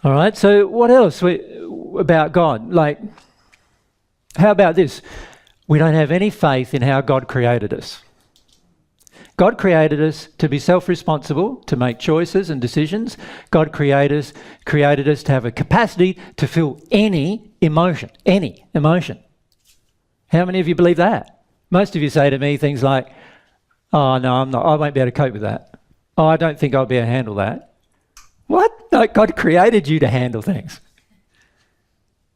All right, so what else about God? Like, how about this? We don't have any faith in how God created us. God created us to be self-responsible, to make choices and decisions. God created us to have a capacity to feel any emotion, any emotion. How many of you believe that? Most of you say to me things like, oh, no, I won't be able to cope with that. Oh, I don't think I'll be able to handle that. What? No, God created you to handle things.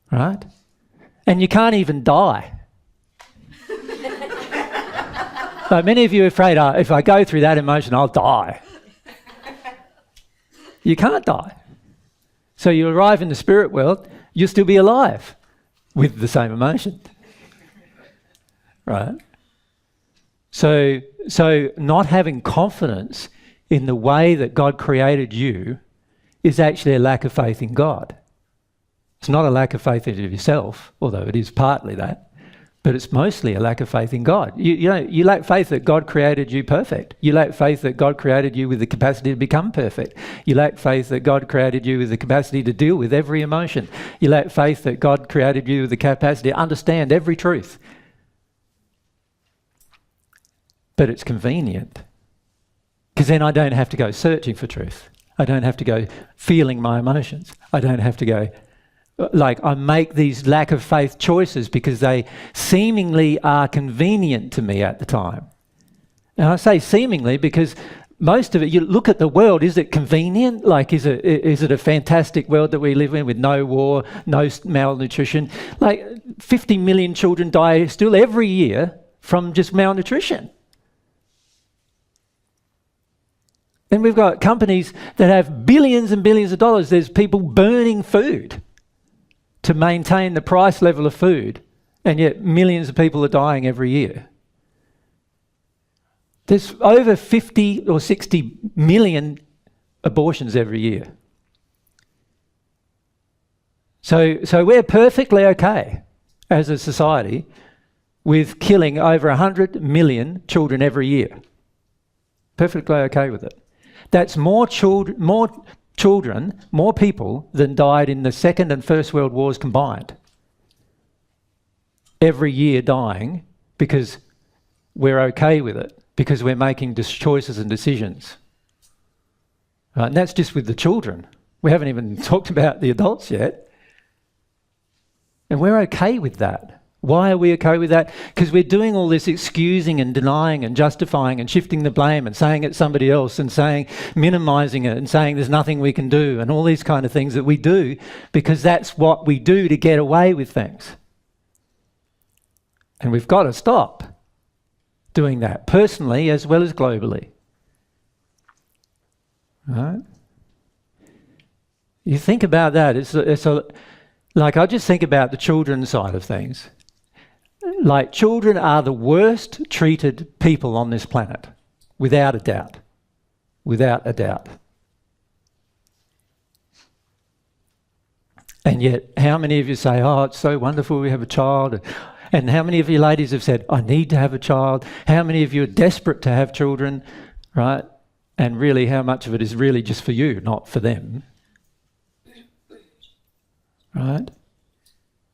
Right? And you can't even die. Like many of you are afraid, if I go through that emotion, I'll die. You can't die. So you arrive in the spirit world, you'll still be alive with the same emotion. Right? So not having confidence in the way that God created you is actually a lack of faith in God. It's not a lack of faith in yourself, although it is partly that, but it's mostly a lack of faith in God. You lack faith that God created you perfect. You lack faith that God created you with the capacity to become perfect. You lack faith that God created you with the capacity to deal with every emotion. You lack faith that God created you with the capacity to understand every truth. But it's convenient, because then I don't have to go searching for truth. I don't have to go feeling my emotions. I don't have to go, like, I make these lack of faith choices because they seemingly are convenient to me at the time. And I say seemingly because most of it, you look at the world, is it convenient? Like, is it a fantastic world that we live in with no war, no malnutrition? Like, 50 million children die still every year from just malnutrition. And we've got companies that have billions and billions of dollars. There's people burning food to maintain the price level of food, and yet millions of people are dying every year. There's over 50 or 60 million abortions every year. So we're perfectly okay as a society with killing over 100 million children every year. Perfectly okay with it. That's more children, more people than died in the Second and First World Wars combined. Every year dying because we're okay with it, because we're making choices and decisions. Right? And that's just with the children. We haven't even talked about the adults yet. And we're okay with that. Why are we okay with that? Because we're doing all this excusing and denying and justifying and shifting the blame and saying it's somebody else and saying, minimizing it and saying there's nothing we can do and all these kind of things that we do because that's what we do to get away with things. And we've got to stop doing that, personally as well as globally. Right? You think about that, like, I just think about the children's side of things. Like, children are the worst treated people on this planet, without a doubt. Without a doubt. And yet, how many of you say, oh, it's so wonderful we have a child? And how many of you ladies have said, I need to have a child? How many of you are desperate to have children, right? And really, how much of it is really just for you, not for them? Right?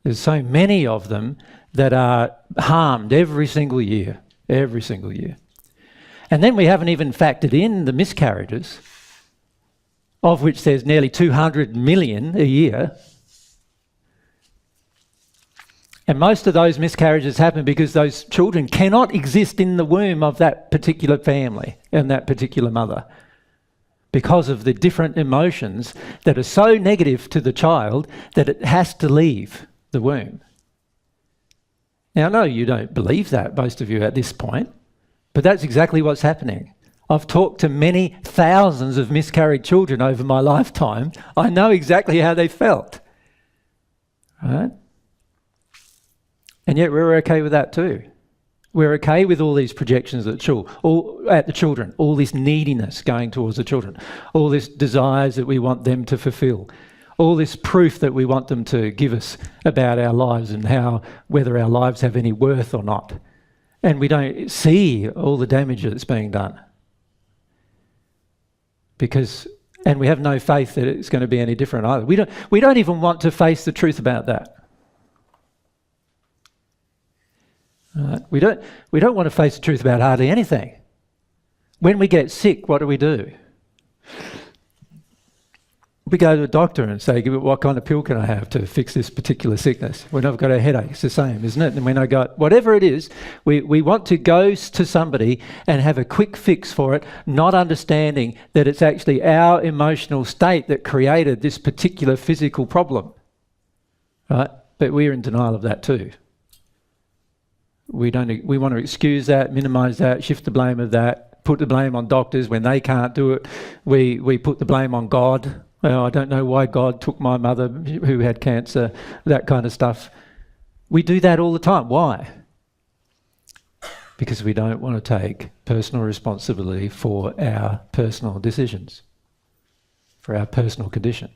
There's so many of them that are harmed every single year. And then we haven't even factored in the miscarriages, of which there's nearly 200 million a year. And most of those miscarriages happen because those children cannot exist in the womb of that particular family and that particular mother, because of the different emotions that are so negative to the child that it has to leave the womb. Now, I know you don't believe that, most of you at this point, but that's exactly what's happening. I've talked to many thousands of miscarried children over my lifetime. I know exactly how they felt. Right? And yet we're okay with that too. We're okay with all these projections at the children, all this neediness going towards the children, all this desires that we want them to fulfill, all this proof that we want them to give us about our lives and whether our lives have any worth or not. And we don't see all the damage that's being done. Because And we have no faith that it's going to be any different either. We don't even want to face the truth about that. Right? We don't want to face the truth about hardly anything. When we get sick, what do? We go to a doctor and say, what kind of pill can I have to fix this particular sickness? When I've got a headache, it's the same, isn't it? And when I got whatever it is, we want to go to somebody and have a quick fix for it, not understanding that it's actually our emotional state that created this particular physical problem. Right? But we're in denial of that too. We want to excuse that, minimise that, shift the blame of that, put the blame on doctors when they can't do it. We put the blame on God. Well, I don't know why God took my mother who had cancer, that kind of stuff. We do that all the time. Why? Because we don't want to take personal responsibility for our personal decisions, for our personal condition.